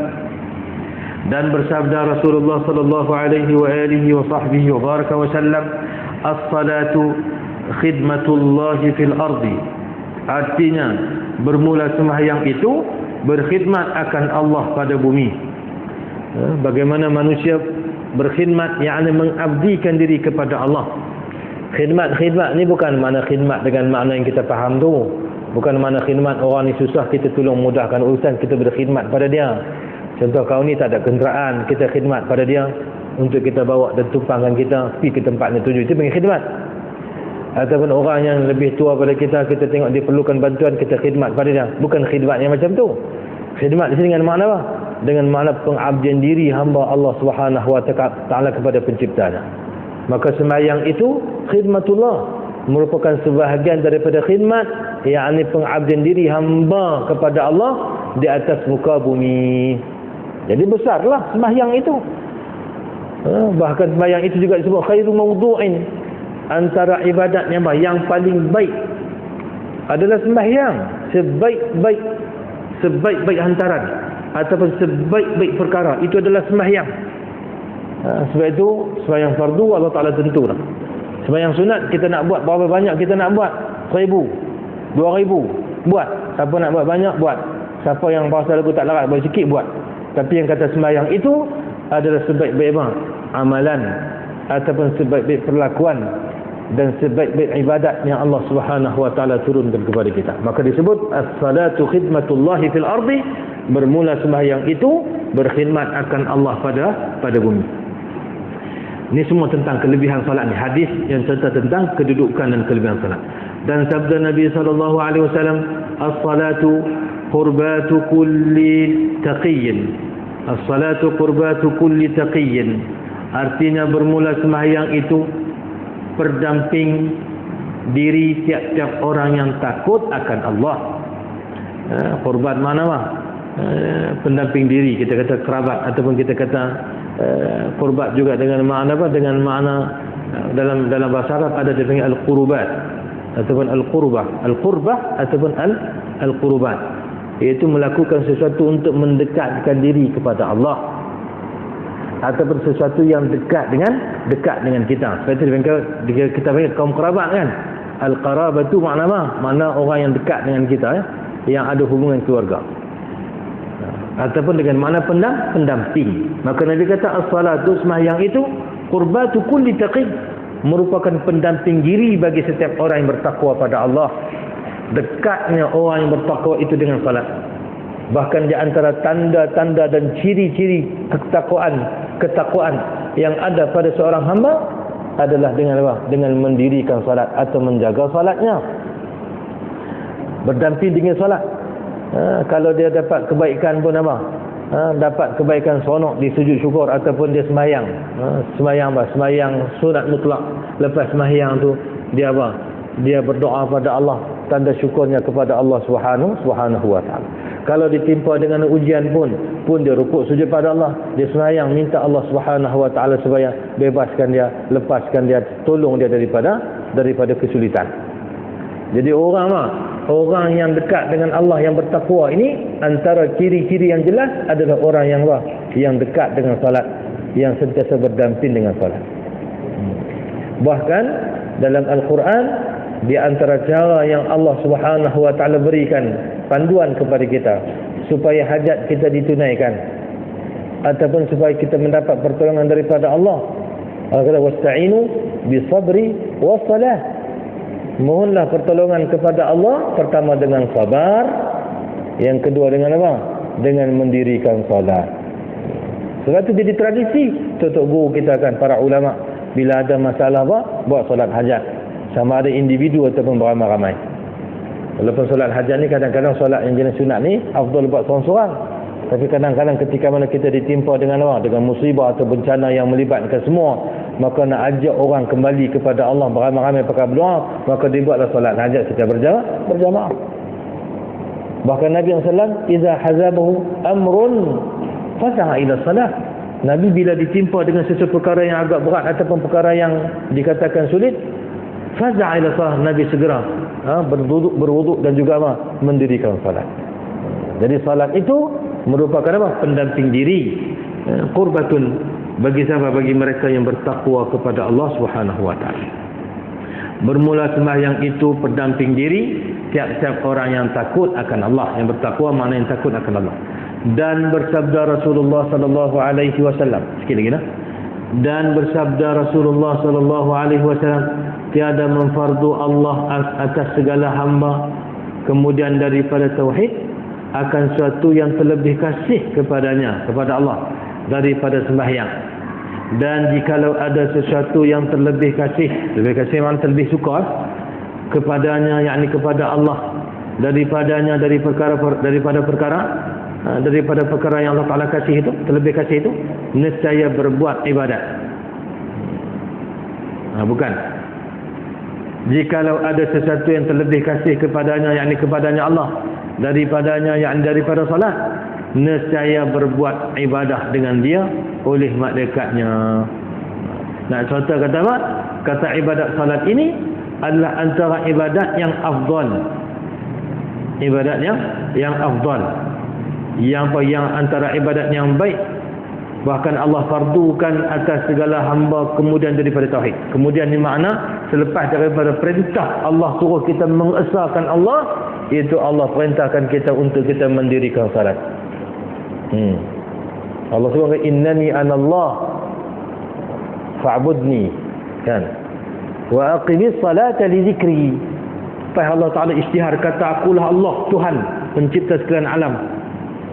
dan bersabda Rasulullah sallallahu alaihi wa alihi wa sahbihi wa baraka wa sallam, as-salatu khidmatullahi fil ardi, artinya bermula sembahyang itu berkhidmat akan Allah pada bumi. Bagaimana manusia berkhidmat, yakni mengabdikan diri kepada Allah. Khidmat ni bukan makna khidmat dengan makna yang kita faham tu. Bukan makna khidmat orang ni susah, kita tolong mudahkan urusan, kita berkhidmat pada dia. Contoh, kau ni tak ada kenderaan, kita khidmat pada dia untuk kita bawa dan tumpangkan kita pergi ke tempatnya tuju. Itu panggil khidmat. Ataupun orang yang lebih tua pada kita, kita tengok dia perlukan bantuan, kita khidmat pada dia. Bukan khidmat yang macam tu. Khidmat di sini dengan makna apa? Dengan makna pengabdian diri hamba Allah Subhanahu wa taala kepada penciptanya. Maka sembahyang itu khidmatullah, merupakan sebahagian daripada khidmat, yakni pengabdian diri hamba kepada Allah di atas muka bumi. Jadi besarlah sembahyang itu. Bahkan sembahyang itu juga disebut khairu mawdu'in, antara ibadat yang paling baik adalah sembahyang. Sebaik-baik hantaran ataupun sebaik-baik perkara itu adalah sembahyang. Sebab itu sembahyang fardu Allah Ta'ala tentulah. Sembahyang sunat kita nak buat berapa banyak kita nak buat? 1,000, 2,000 buat. Siapa nak buat banyak buat. Siapa yang bahasa lagu tak larat buat sikit buat. Tapi yang kata sembahyang itu adalah sebaik-baik amalan ataupun sebaik-baik perlakuan dan sebaik-baik ibadat yang Allah Subhanahu wa taala turunkan kepada kita. Maka disebut as-salatu khidmatullahi fil ardi, bermula sembahyang itu berkhidmat akan Allah pada bumi. Ini semua tentang kelebihan salat ni. Hadis yang cerita tentang kedudukan dan kelebihan salat. Dan sabda Nabi sallallahu alaihi wasallam, as-salatu qurbatu kulli taqiyyin. As-salatu qurbatu kulli taqiyyin. Artinya bermula sembahyang itu pendamping diri tiap-tiap orang yang takut akan Allah. Qurbat mana mah? Pendamping diri, kita kata kerabat, ataupun kita kata qurbat juga dengan makna apa? Dengan makna dalam bahasa Arab ada dipanggil al-qurubat ataupun al-qurbah. Al-qurbah ataupun al-qurubat, iaitu melakukan sesuatu untuk mendekatkan diri kepada Allah ataupun sesuatu yang dekat dengan kita. Seperti kita panggil kaum kerabat kan. Al-qarabatu makna apa? Makna orang yang dekat dengan kita, yang ada hubungan keluarga. Ataupun dengan makna pendamping. Maka Nabi kata as-salatu, sembahyang itu qurbatu kulli taqi, merupakan pendamping diri bagi setiap orang yang bertakwa pada Allah. dekatnya orang yang bertakwa itu dengan salat. Bahkan di antara tanda-tanda dan ciri-ciri ketakwaan yang ada pada seorang hamba adalah dengan apa? Dengan mendirikan salat atau menjaga salatnya. Berdamping dengan salat. Kalau dia dapat kebaikan pun apa? Dapat kebaikan seronok di sujud syukur ataupun dia semayang. Semayang sunat mutlak. Lepas semayang tu dia apa? Dia berdoa pada Allah, tanda syukurnya kepada Allah Subhanahu wa taala. Kalau ditimpa dengan ujian pun dia rukuk sujud pada Allah, dia semayang minta Allah Subhanahu wa taala supaya bebaskan dia, lepaskan dia, tolong dia daripada kesulitan. Jadi orang yang dekat dengan Allah, yang bertakwa ini, antara ciri-ciri yang jelas adalah orang yang dekat dengan salat, yang sentiasa berdamping dengan salat. Bahkan dalam Al-Quran, di antara cara yang Allah Subhanahu wa taala berikan panduan kepada kita supaya hajat kita ditunaikan ataupun supaya kita mendapat pertolongan daripada Allah, kata wasta'inu bisabri wassalah. Mohonlah pertolongan kepada Allah, pertama dengan sabar, yang kedua dengan apa? Dengan mendirikan salat. Sebab itu jadi tradisi tutup guru kita kan, para ulama, bila ada masalah buat solat hajat, sama ada individu ataupun beramai-ramai. Walaupun solat hajat ni kadang-kadang solat yang jenis sunat ni afdal buat seorang-seorang, tapi kadang-kadang ketika mana kita ditimpa dengan dengan musibah atau bencana yang melibatkan semua, maka nak ajak orang kembali kepada Allah beramai-ramai pakai berdoa, maka dibuatlah solat hajat secara berjamaah. Bahkan Nabi SAW, "Iza hazabahu amrun fasa'a ila salat." Nabi bila ditimpa dengan sesuatu perkara yang agak berat ataupun perkara yang dikatakan sulit, faza'a ila salat, Nabi segera berwuduk dan juga mendirikan salat. Jadi salat itu merupakan pendamping diri, qurbatun bagi siapa? Bagi mereka yang bertakwa kepada Allah Subhanahu wa taala. Bermula sembahyang itu pendamping diri tiap-tiap orang yang takut akan Allah, yang bertakwa makna yang takut akan Allah. Dan bersabda Rasulullah sallallahu alaihi wasallam, sikit lagi dah. Dan bersabda Rasulullah sallallahu alaihi wasallam, tiada memfardu Allah atas segala hamba kemudian daripada tauhid akan sesuatu yang terlebih kasih kepadanya, kepada Allah, daripada sembahyang. Dan jikalau ada sesuatu yang terlebih kasih maknanya terlebih suka kepadanya, yakni kepada Allah, daripada perkara yang Allah Taala kasih itu, terlebih kasih itu, nescaya berbuat ibadat. Bukan. Jikalau ada sesuatu yang terlebih kasih kepadanya, yakni kepadanya Allah, daripada salat, nescaya berbuat ibadah dengan dia oleh mak dekatnya. Nak contoh kata apa? Kata ibadat salat ini adalah antara ibadat yang afdal. Ibadat yang afdal. Yang antara ibadat yang baik. Bahkan Allah fardukan atas segala hamba kemudian daripada tauhid. Kemudian ni makna selepas daripada perintah Allah suruh kita mengesahkan Allah, iaitu Allah perintahkan kita untuk kita mendirikan salat. Allah suruh, innani anallah fa'budni, kan, wa aqimis salata li zikri. Allah Ta'ala isytihar kata, akulah Allah Tuhan pencipta sekalian alam,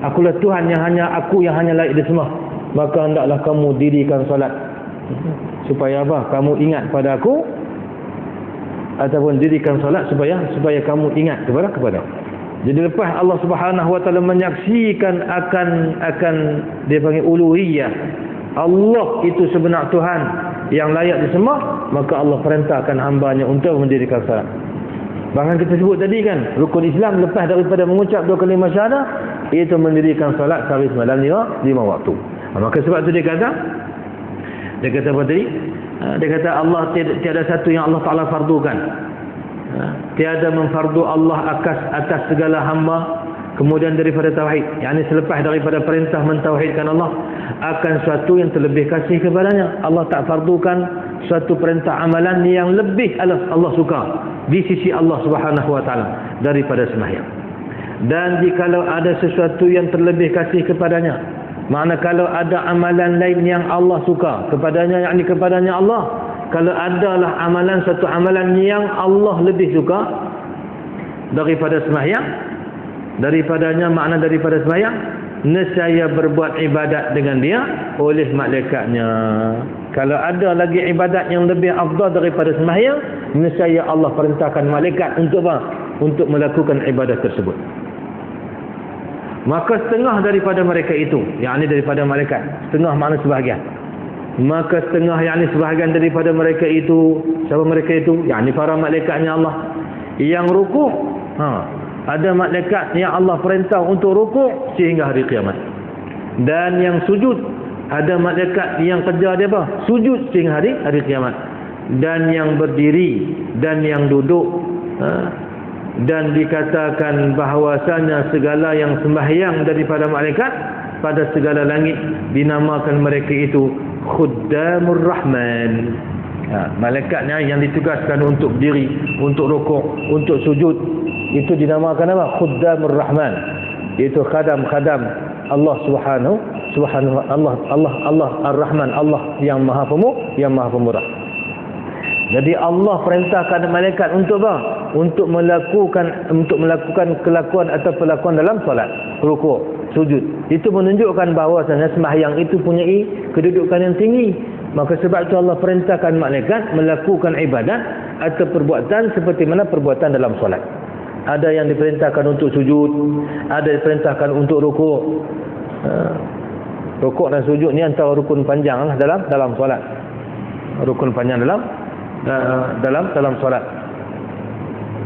akulah Tuhan yang hanya layak disembah, maka hendaklah kamu dirikan salat. Supaya apa? Kamu ingat pada aku, ataupun dirikan salat supaya kamu ingat kepada. Jadi lepas Allah Subhanahu wa taala menyaksikan akan dia panggil uluhiyah, Allah itu sebenar Tuhan yang layak disembah, maka Allah perintahkan hamba-Nya untuk mendirikan salat. Bahkan kita sebut tadi kan, rukun Islam lepas daripada mengucap dua kalimah syahadah, iaitu mendirikan salat sehari semalam 5 waktu. Maka sebab itu dia kata apa tadi? Dia kata Allah tiada satu yang Allah Ta'ala fardukan. Tiada memfardu Allah atas segala hamba kemudian daripada tauhid, yakni selepas daripada perintah mentauhidkan Allah, akan sesuatu yang terlebih kasih kepadanya. Allah tak fardukan suatu perintah amalan yang lebih Allah suka di sisi Allah Subhanahu wa taala daripada sembahyang. Dan jikalau ada sesuatu yang terlebih kasih kepadanya, makna kalau ada amalan lain yang Allah suka kepadanya, yakni kepadanya Allah, kalau adalah satu amalan yang Allah lebih suka, daripada sembahyang, daripadanya makna daripada sembahyang, nescaya berbuat ibadat dengan dia oleh malaikatnya. Kalau ada lagi ibadat yang lebih afdal daripada sembahyang, nescaya Allah perintahkan malaikat untuk apa? Untuk melakukan ibadat tersebut. Maka setengah daripada mereka itu, yakni daripada malaikat, setengah makna sebahagian. Maka setengah yakni sebahagian daripada mereka itu, siapa mereka itu? Yakni para malaikatnya Allah yang rukuk. Ada malaikat yang Allah perintah untuk rukuk sehingga hari kiamat. Dan yang sujud, ada malaikat yang kerja dia apa? Sujud sehingga hari kiamat. Dan yang berdiri dan yang duduk. Dan dikatakan bahawasanya segala yang sembahyang daripada malaikat pada segala langit dinamakan mereka itu Khuddamur Rahman. Malaikatnya yang ditugaskan untuk berdiri, untuk rukuk, untuk sujud, itu dinamakan apa? Khuddamur Rahman. Itu khadam-khadam Allah Subhanahu Allah Ar-Rahman, Allah yang Maha Pemurah. Jadi Allah perintahkan malaikat untuk apa? Untuk melakukan kelakuan atau perlakuan dalam solat, rukuk, sujud. Itu menunjukkan bahawasanya sembahyang itu punyai kedudukan yang tinggi. Maka sebab itu Allah perintahkan malaikat melakukan ibadat atau perbuatan seperti mana perbuatan dalam solat. Ada yang diperintahkan untuk sujud, ada yang diperintahkan untuk rukuk. Rukuk dan sujud ni antara rukun panjang lah dalam solat. Rukun panjang dalam solat.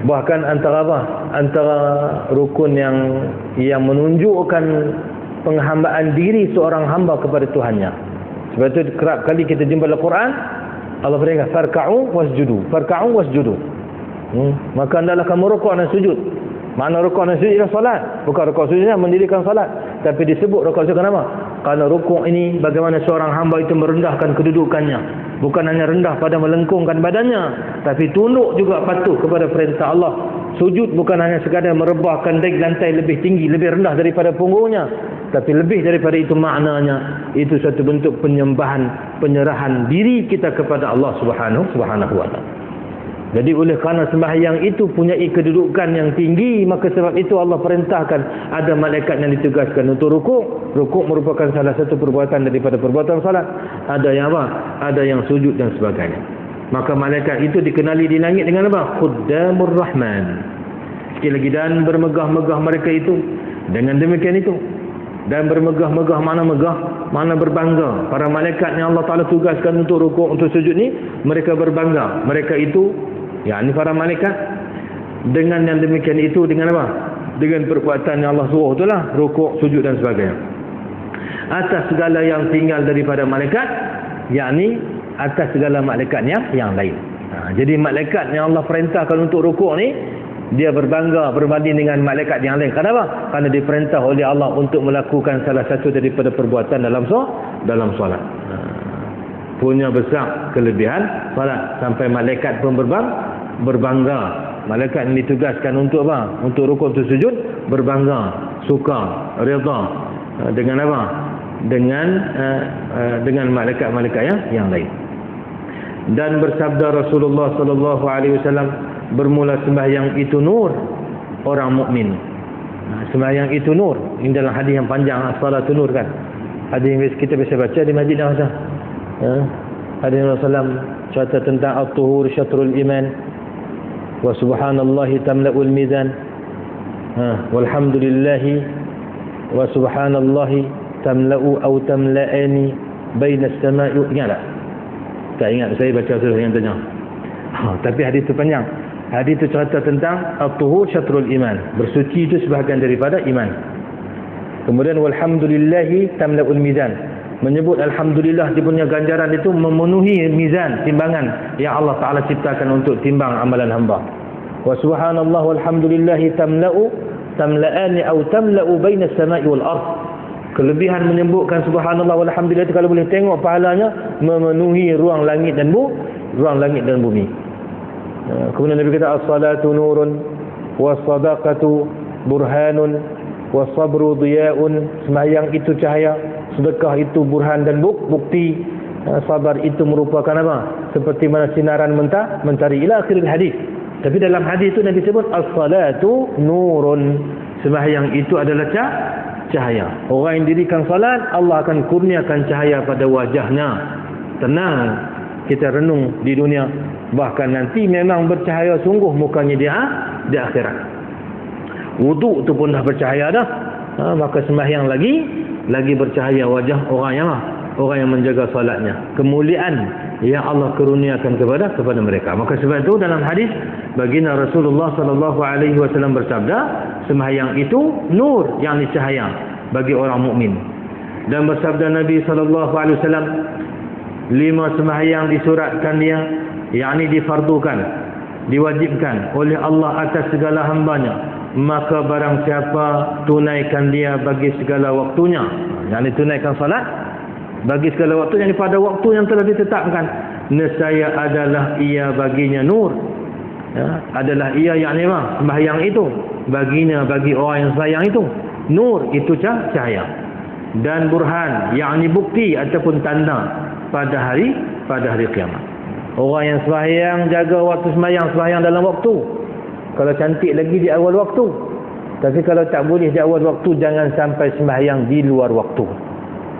Bahkan antara apa? Antara rukun yang menunjukkan penghambaan diri seorang hamba kepada Tuhannya. Sebab itu kerap kali kita jumpa dalam Quran, Allah berkata farka'u wasjudu. Maka hendaklah kamu rukuk dan sujud. Makna rukuk dan sujud ialah solat. Bukan rukuk sujudnya mendirikan solat, tapi disebut rukuk sujud kenapa? Kerana rukuk ini bagaimana seorang hamba itu merendahkan kedudukannya. Bukan hanya rendah pada melengkungkan badannya, tapi tunduk juga patuh kepada perintah Allah. Sujud bukan hanya sekadar merebahkan dari lantai lebih tinggi, lebih rendah daripada punggungnya, tapi lebih daripada itu maknanya itu satu bentuk penyembahan, penyerahan diri kita kepada Allah Subhanahu wa taala. Jadi oleh kerana sembahyang itu punyai kedudukan yang tinggi, maka sebab itu Allah perintahkan ada malaikat yang ditugaskan untuk rukuk. Rukuk merupakan salah satu perbuatan daripada perbuatan salat. Ada yang apa? Ada yang sujud dan sebagainya. Maka malaikat itu dikenali di langit dengan apa? Khuddamur Rahman. Sekali lagi, dan bermegah-megah mereka itu dengan demikian itu. Dan bermegah-megah, mana megah? Mana berbangga. Para malaikat yang Allah Ta'ala tugaskan untuk rukuk, untuk sujud ni, mereka berbangga. Mereka itu, yakni para malaikat, dengan yang demikian itu, dengan apa? Dengan perbuatan yang Allah suruh itulah, rukuk, sujud dan sebagainya. Atas segala yang tinggal daripada malaikat, yakni atas segala malaikat yang lain. Jadi malaikat yang Allah perintahkan untuk rukuk ni, dia berbangga berbanding dengan malaikat yang lain. Kenapa? Kerana diperintah oleh Allah untuk melakukan salah satu daripada perbuatan dalam solat. Punya besar kelebihan solat sampai malaikat pun berbangga. Malaikat yang ditugaskan untuk apa? Untuk rukuk, untuk sujud, berbangga, suka, redha dengan apa? Dengan malaikat-malaikat yang lain. Dan bersabda Rasulullah sallallahu alaihi wasallam, bermula sembahyang itu nur orang mukmin. Sembahyang itu nur. Ini dalam hadis yang panjang, salatun nur kan. Hadis yang kita biasa baca di masjid Al-Azhar. Hadis Rasulullah cerita tentang at-tuhur syatrul iman wa subhanallahi tamla'ul mizan. Walhamdulillahi wa subhanallahi tamla'u aw tamla'ani baina as-sama'i. Ingat tak? Tak ingat, saya baca surah yang tanya. Tapi hadis itu panjang. Hadis itu cerita tentang at-tuhur syatrul iman. Bersuci itu sebahagian daripada iman. Kemudian walhamdulillahi tamla'ul mizan. Menyebut alhamdulillah dia punya ganjaran itu memenuhi mizan, timbangan yang Allah Ta'ala ciptakan untuk timbang amalan hamba. Wa subhanallah walhamdulillahi tamla'ani atau tamla'u baina as-sama'i wal ardh. Kelebihan menyebutkan subhanallah walhamdulillah itu kalau boleh tengok pahalanya memenuhi ruang langit dan bumi. Kemudian Nabi kata as-salatu nurun was-sadaqatu burhanun was-sabru diya'un. Sembahyang itu cahaya, sedekah itu burhan dan bukti, sabar itu merupakan apa? Seperti mana sinaran mentari ila akhir hadis. Tapi dalam hadis itu Nabi sebut as-salatu nurun. Sembahyang itu adalah cahaya. Orang yang dirikan salat, Allah akan kurniakan cahaya pada wajahnya. Tenang kita renung di dunia, bahkan nanti memang bercahaya sungguh mukanya di akhirat. Wuduk tu pun dah bercahaya dah. Maka sembahyang lagi bercahaya wajah orang yang menjaga salatnya. Kemuliaan yang Allah kurniakan kepada mereka. Maka sebab itu dalam hadis baginda Rasulullah sallallahu alaihi wasallam bersabda, sembahyang itu nur, yakni cahaya bagi orang mukmin. Dan bersabda Nabi sallallahu alaihi wasallam, 5 sembahyang disuratkan dia, yakni difardukan, diwajibkan oleh Allah atas segala hambanya, maka barang siapa tunaikan dia bagi segala waktunya, yakni tunaikan salat bagi segala waktu, yang pada waktu yang telah ditetapkan, nescaya adalah ia baginya nur. Adalah ia, yakni sembahyang itu baginya, bagi orang yang sayang itu nur, itu cahaya. Dan burhan, yakni bukti ataupun tanda pada hari kiamat. Orang yang sembahyang, jaga waktu sembahyang dalam waktu, kalau cantik lagi di awal waktu. Tapi kalau tak boleh di awal waktu, jangan sampai sembahyang di luar waktu.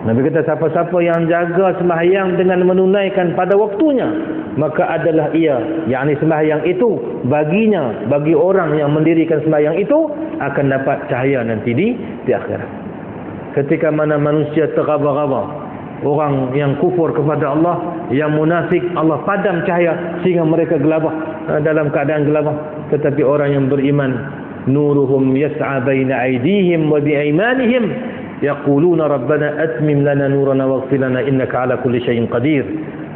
Nabi kata, siapa-siapa yang jaga sembahyang dengan menunaikan pada waktunya, maka adalah ia, yakni sembahyang itu baginya, bagi orang yang mendirikan sembahyang itu, akan dapat cahaya nanti di akhirat. Ketika mana manusia tergaba-gaba, orang yang kufur kepada Allah, yang munafik, Allah padam cahaya sehingga mereka gelabah, dalam keadaan gelabah. Tetapi orang yang beriman, nuruhum yas'a baina aydihim wa biaymanihim yaquluna rabbana atmim lana nurana waghfir lana innaka ala kulli syai'in qadir.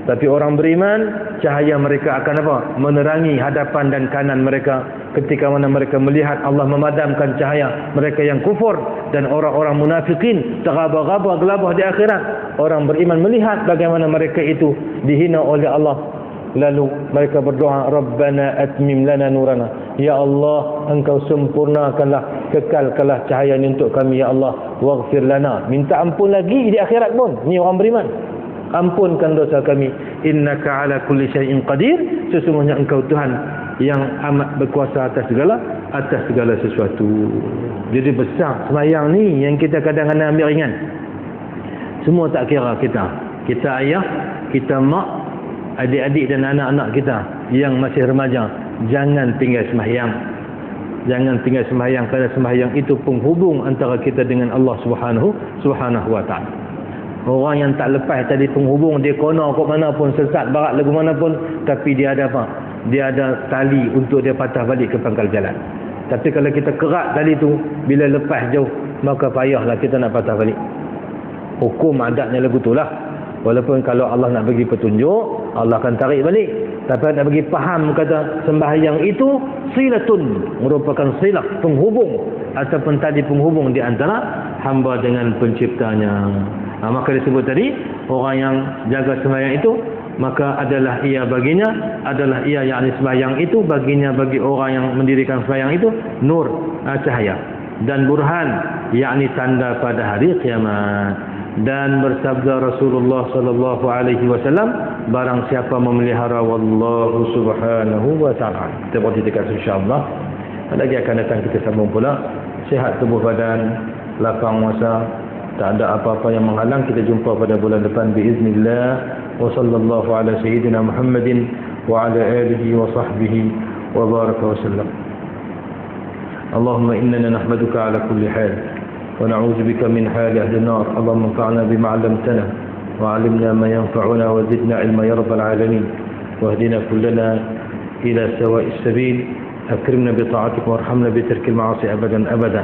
Tapi orang beriman, cahaya mereka akan menerangi hadapan dan kanan mereka. Ketika mana mereka melihat Allah memadamkan cahaya mereka yang kufur. Dan orang-orang munafikin tergaba-gaba gelabah di akhirat. Orang beriman melihat bagaimana mereka itu dihina oleh Allah. Lalu mereka berdoa, Rabbana atmim lana nurana. Ya Allah, Engkau sempurnakanlah, kekalkanlah cahaya ini untuk kami, ya Allah. Waghfir lana. Minta ampun lagi di akhirat pun. Ni orang beriman. Ampunkan dosa kami. Innaka ala kulli syai'in qadir. Sesungguhnya Engkau Tuhan yang amat berkuasa atas segala sesuatu. Jadi besar sembahyang ni yang kita kadang-kadang ambil ringan. Semua tak kira kita. Kita ayah, kita mak, adik-adik dan anak-anak kita yang masih remaja, jangan tinggal sembahyang. Jangan tinggal sembahyang, kerana sembahyang itu penghubung antara kita dengan Allah Subhanahu wa taala. Orang yang tak lepas tadi penghubung, dia kono kok mana pun, sesat barat lagu mana pun, tapi dia ada apa? Dia ada tali untuk dia patah balik ke pangkal jalan. Tapi kalau kita kerat tali tu, bila lepas jauh, maka payahlah kita nak patah balik. Hukum adatnya lagu tu lah. Walaupun kalau Allah nak bagi petunjuk, Allah akan tarik balik. Tapi nak bagi faham, kata sembahyang itu silatun, merupakan silah, penghubung ataupun tali penghubung di antara hamba dengan penciptanya. Maka disebut tadi, orang yang jaga sembahyang itu, maka adalah ia baginya, adalah ia yakni sembahyang itu baginya, bagi orang yang mendirikan sembahyang itu, nur, cahaya. Dan burhan, yakni tanda pada hari kiamat. Dan bersabda Rasulullah sallallahu alaihi wasallam, barang siapa memelihara wallahu subhanahu wa ta'ala. Kita berhenti dekat insya-Allah. Lagi akan datang kita sambung pula. Sihat tubuh badan, lapang masa, tak ada apa-apa yang menghalang. Kita jumpa pada bulan depan biiznillah. Wa sallallahu ala sayyidina Muhammadin wa ala alihi wa sahbihi wa baraka wa sallam. Allahumma innana nahmaduka ala kulli hal ونعوذ بك من حال أهل النار. اللهم انفعنا بما علمتنا وعلمنا ما ينفعنا وزدنا علما يا رب العالمين. واهدنا كلنا إلى سواء السبيل. أكرمنا بطاعتك وارحمنا بترك المعاصي أبدا أبدا.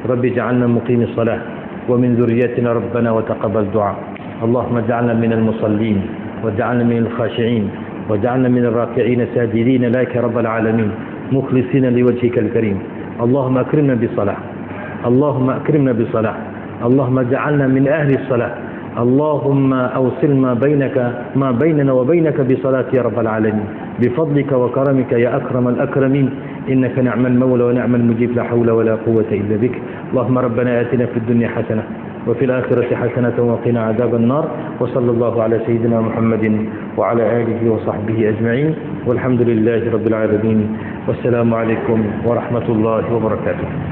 رب اجعلنا مقيم الصلاة ومن ذريتنا ربنا وتقبل دعاء. اللهم اجعلنا من المصلين واجعلنا من الخاشعين واجعلنا من الراكعين الساجدين لك رب العالمين مخلصين لوجهك الكريم. اللهم أكرمنا بالصلاة. اللهم أكرمنا بالصلاة. اللهم اجعلنا من أهل الصلاة. اللهم أوصل ما بيننا وبينك بصلاة يا رب العالمين بفضلك وكرمك يا أكرم الأكرمين. إنك نعم المولى ونعم المجيب لا حول ولا قوة إلا بك. اللهم ربنا آتنا في الدنيا حسنة وفي الآخرة حسنة وقنا عذاب النار. وصلى الله على سيدنا محمد وعلى آله وصحبه أجمعين، والحمد لله رب العالمين، والسلام عليكم ورحمة الله وبركاته.